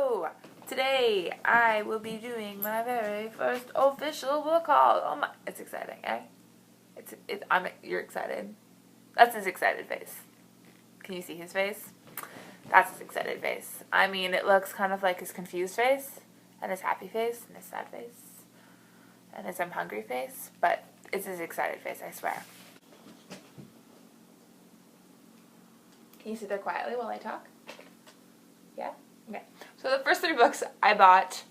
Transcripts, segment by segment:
Hello! Today I will be doing my very first official book haul. Oh my, it's exciting, eh? You're excited. That's his excited face. Can you see his face? That's his excited face. I mean, it looks kind of like his confused face, and his happy face, and his sad face, and his I'm hungry face, but it's his excited face, I swear. Can you sit there quietly while I talk? Yeah? Okay. So the first 3 books I bought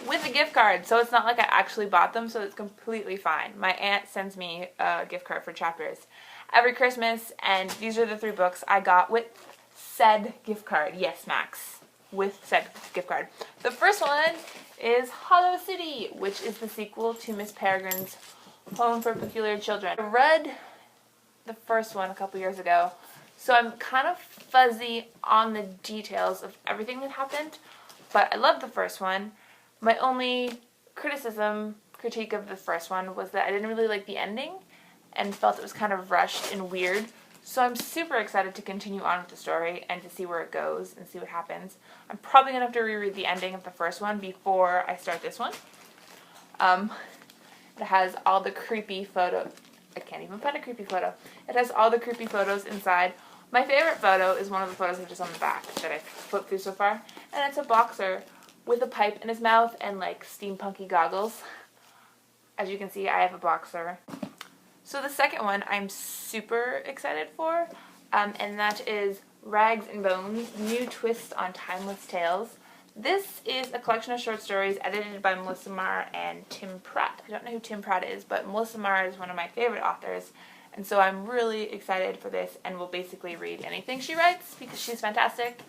with a gift card, so it's not like I actually bought them, so it's completely fine. My aunt sends me a gift card for chapters every Christmas, and these are the 3 books I got with said gift card. Yes, Max. With said gift card. The first one is Hollow City, which is the sequel to Miss Peregrine's Home for Peculiar Children. I read the first one a couple years ago, so I'm kind of fuzzy on the details of everything that happened, but I love the first one. My only critique of the first one was that I didn't really like the ending and felt it was kind of rushed and weird. So I'm super excited to continue on with the story and to see where it goes and see what happens. I'm probably going to have to reread the ending of the first one before I start this one. It has all the creepy photos. I can't even find a creepy photo. It has all the creepy photos inside. My favorite photo is one of the photos that are just on the back that I've flipped through so far. And it's a boxer with a pipe in his mouth and like steampunky goggles. As you can see, I have a boxer. So the second one I'm super excited for, and that is Rags and Bones, New Twist on Timeless Tales. This is a collection of short stories edited by Melissa Marr and Tim Pratt. I don't know who Tim Pratt is, but Melissa Marr is one of my favorite authors. And so I'm really excited for this and will basically read anything she writes because she's fantastic.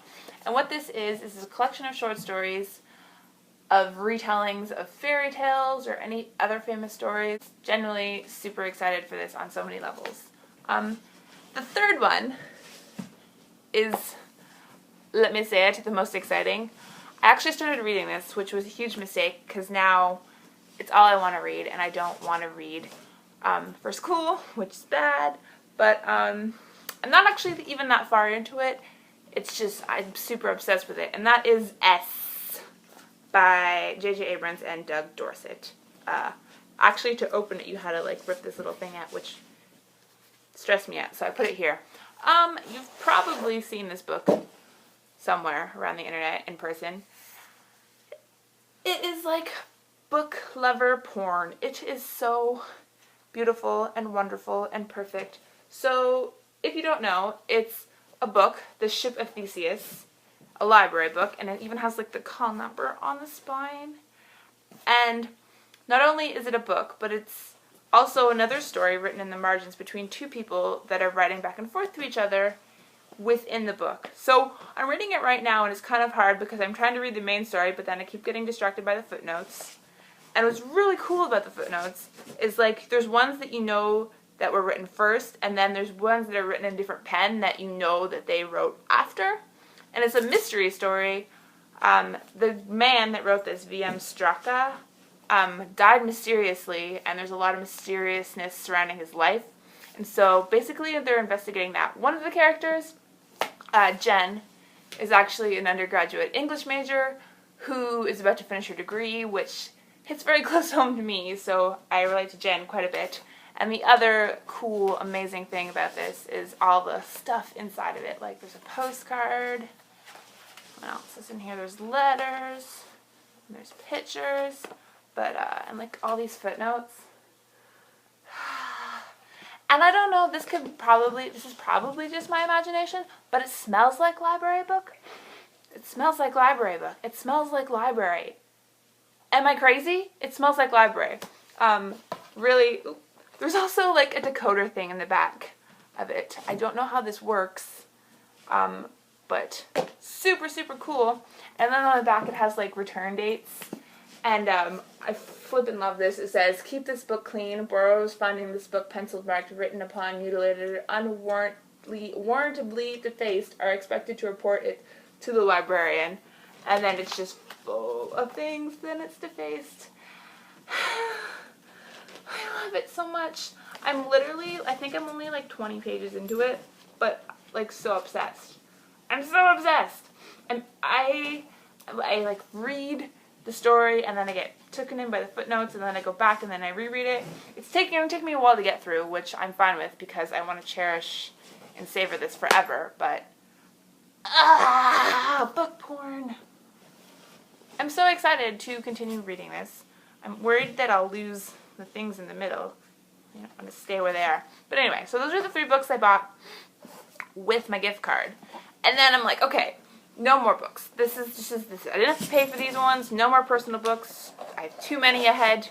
And what this is a collection of short stories of retellings of fairy tales or any other famous stories. Generally super excited for this on so many levels. The third one is, let me say it, the most exciting. I actually started reading this, which was a huge mistake because now it's all I want to read and I don't want to read for school, which is bad, but I'm not actually even that far into it. It's just I'm super obsessed with it, and that is S by J.J. Abrams and Doug Dorset. Actually, to open it, you had to like rip this little thing out, which stressed me out, so I put it here. You've probably seen this book somewhere around the internet in person. It is like book lover porn. It is so beautiful and wonderful and perfect. So, if you don't know, it's a book, The Ship of Theseus, a library book, and it even has like the call number on the spine. And not only is it a book, but it's also another story written in the margins between 2 people that are writing back and forth to each other within the book. So I'm reading it right now and it's kind of hard because I'm trying to read the main story, but then I keep getting distracted by the footnotes. And what's really cool about the footnotes is like there's ones that you know that were written first, and then there's ones that are written in a different pen that you know that they wrote after. And it's a mystery story. The man that wrote this, V.M. Straka, died mysteriously, and there's a lot of mysteriousness surrounding his life. And so basically they're investigating that. One of the characters, Jen, is actually an undergraduate English major who is about to finish her degree, which hits very close home to me, so I relate to Jen quite a bit. And the other cool, amazing thing about this is all the stuff inside of it. Like there's a postcard. What else is in here? There's letters. And there's pictures. But, and like all these footnotes. And I don't know, this is probably just my imagination, but it smells like library book. It smells like library book. It smells like library. Am I crazy? It smells like library. Really, there's also like a decoder thing in the back of it. I don't know how this works, but super, super cool. And then on the back it has like return dates. And I flippin' love this. It says, keep this book clean. Borrowers finding this book penciled marked, written upon, mutilated, unwarrantably defaced are expected to report it to the librarian. And then it's just full of things, then it's defaced. I love it so much. I think I'm only like 20 pages into it, but like so obsessed. I'm so obsessed. And I I like read the story and then I get taken in by the footnotes and then I go back and then I reread it. It's taking me a while to get through, which I'm fine with because I want to cherish and savor this forever, but book porn. I'm so excited to continue reading this. I'm worried that I'll lose the things in the middle. I'm going to stay where they are. But anyway, so those are the 3 books I bought with my gift card. And then I'm like, okay, no more books. This. I didn't have to pay for these ones. No more personal books. I have too many ahead.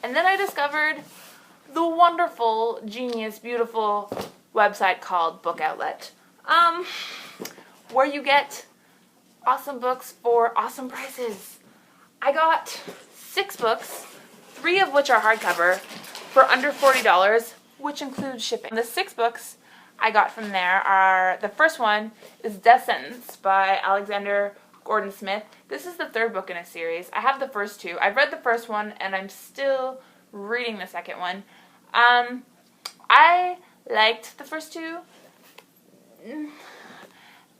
And then I discovered the wonderful, genius, beautiful website called Book Outlet, where you get awesome books for awesome prices. I got 6 books, 3 of which are hardcover, for under $40, which includes shipping. The 6 books I got from there are, the first one is Death Sentence by Alexander Gordon Smith. This is the 3rd book in a series. I have the first 2. I've read the first one and I'm still reading the second one. I liked the first 2.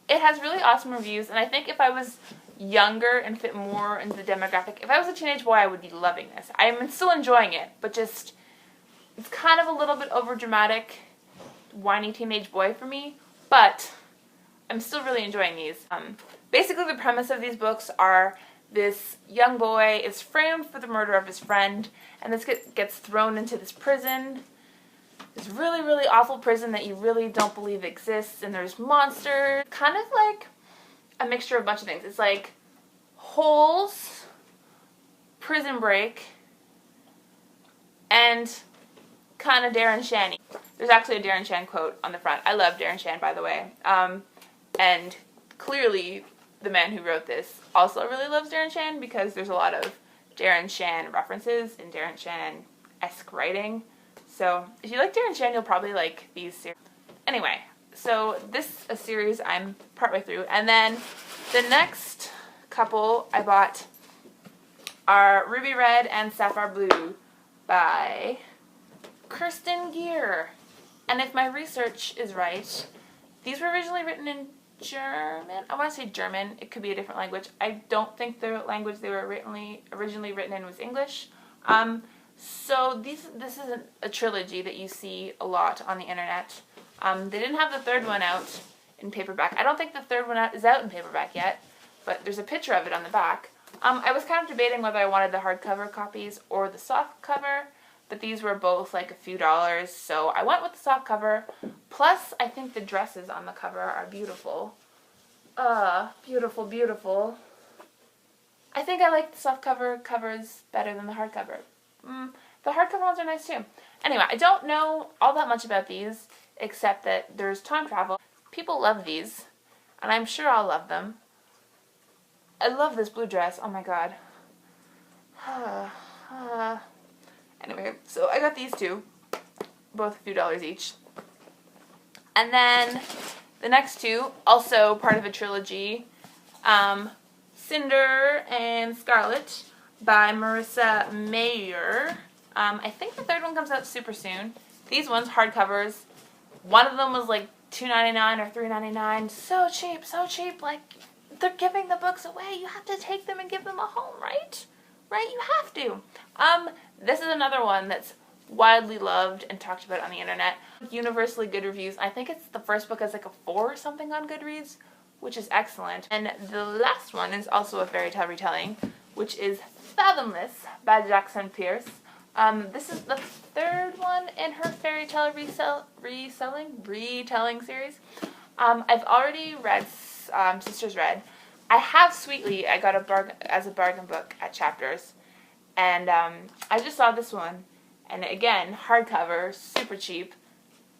It has really awesome reviews, and I think if I was younger and fit more into the demographic, if I was a teenage boy, I would be loving this. I'm still enjoying it, but just, it's kind of a little bit overdramatic, whiny teenage boy for me, but I'm still really enjoying these. Basically, the premise of these books are this young boy is framed for the murder of his friend, and this gets thrown into this prison. This really, really awful prison that you really don't believe exists, and there's monsters. Kind of like a mixture of a bunch of things. It's like Holes, Prison Break, and kind of Darren Shan. There's actually a Darren Shan quote on the front. I love Darren Shan, by the way. And clearly the man who wrote this also really loves Darren Shan because there's a lot of Darren Shan references in Darren Shan-esque writing. So if you like Darren Shan, you'll probably like these series. Anyway, so this is a series I'm partway through. And then the next couple I bought are Ruby Red and Sapphire Blue by Kirsten Gear. And if my research is right, these were originally written in German. I want to say German. It could be a different language. I don't think the language they were originally written in was English. So this isn't a trilogy that you see a lot on the internet. They didn't have the 3rd one out in paperback. I don't think the 3rd one is out in paperback yet, but there's a picture of it on the back. I was kind of debating whether I wanted the hardcover copies or the soft cover, but these were both like a few dollars, so I went with the soft cover. Plus, I think the dresses on the cover are beautiful. Beautiful, beautiful. I think I like the soft cover covers better than the hardcover. The hardcover ones are nice too. Anyway, I don't know all that much about these, except that there's time travel. People love these, and I'm sure I'll love them. I love this blue dress. Oh my god. Anyway, so I got these 2, both a few dollars each. And then the next 2, also part of a trilogy, Cinder and Scarlet by Marissa Mayer. I think the 3rd one comes out super soon. These ones, hardcovers, one of them was like $2.99 or $3.99. So cheap, so cheap. Like, they're giving the books away. You have to take them and give them a home, right? Right? You have to. This is another one that's widely loved and talked about on the internet. Universally good reviews. I think it's the first book has like a 4 or something on Goodreads, which is excellent. And the last one is also a fairy tale retelling, which is Fathomless by Jackson Pierce. This is the 3rd one in her fairy tale retelling series. I've already read Sisters Red. I have Sweetly. I got as a bargain book at Chapters, and I just saw this one, and again, hardcover, super cheap,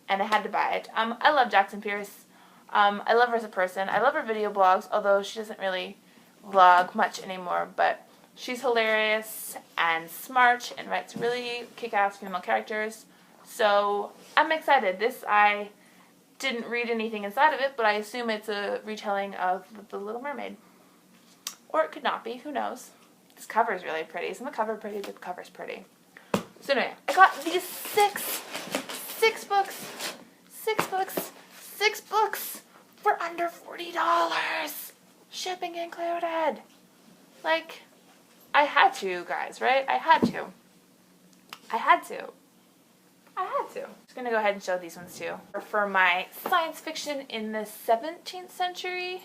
and I had to buy it. I love Jackson Pierce. I love her as a person. I love her video blogs, although she doesn't really vlog much anymore, but she's hilarious and smart and writes really kick-ass female characters. So I'm excited. This, I didn't read anything inside of it, but I assume it's a retelling of The Little Mermaid. Or it could not be. Who knows? This cover is really pretty. Isn't the cover pretty? The cover's pretty. So anyway, I got these six books for under $40. Shipping included. Like, I had to, guys, right? I had to. Just gonna go ahead and show these ones too. For my science fiction in the 17th century,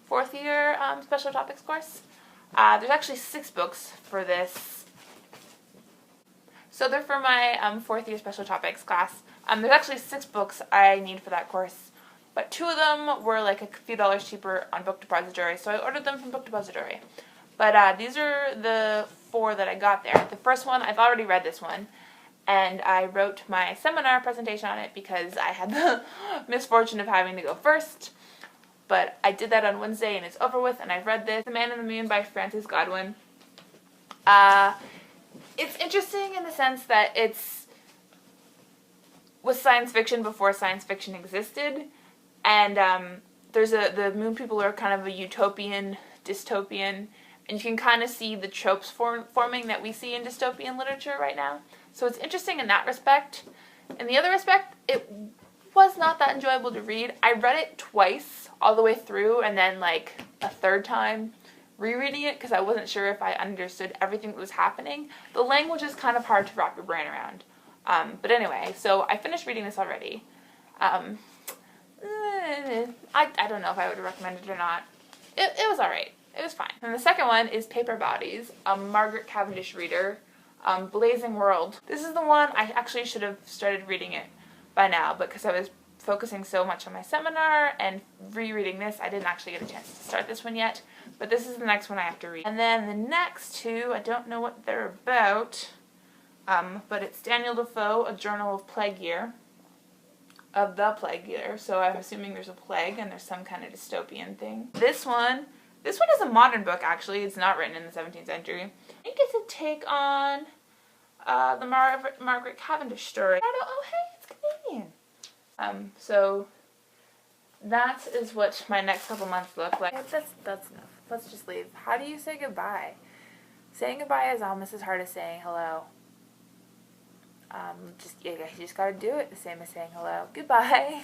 4th year special topics course. There's actually 6 books for this. So they're for my 4th year special topics class. There's actually 6 books I need for that course, but 2 of them were like a few dollars cheaper on Book Depository, so I ordered them from Book Depository. But these are the 4 that I got there. The first one, I've already read this one, and I wrote my seminar presentation on it because I had the misfortune of having to go first. But I did that on Wednesday and it's over with, and I've read this, The Man in the Moon by Francis Godwin. It's interesting in the sense that was science fiction before science fiction existed, and the moon people are kind of a utopian, dystopian, and you can kind of see the tropes forming that we see in dystopian literature right now. So it's interesting in that respect. In the other respect, it was not that enjoyable to read. I read it twice all the way through, and then like a third time rereading it because I wasn't sure if I understood everything that was happening. The language is kind of hard to wrap your brain around. But anyway, so I finished reading this already. I don't know if I would recommend it or not. It was alright. It was fine. And the second one is Paper Bodies, a Margaret Cavendish reader, Blazing World. This is the one I actually should have started reading it by now, but because I was focusing so much on my seminar and rereading this, I didn't actually get a chance to start this one yet. But this is the next one I have to read. And then the next 2, I don't know what they're about, but it's Daniel Defoe, A Journal of Plague Year. Of the Plague Year, so I'm assuming there's a plague and there's some kind of dystopian thing. This one is a modern book, actually. It's not written in the 17th century. I think it's a take on the Margaret Cavendish story. Oh, hey, it's Canadian. So that is what my next couple months look like. That's enough. Let's just leave. How do you say goodbye? Saying goodbye is almost as hard as saying hello. You just gotta do it the same as saying hello. Goodbye.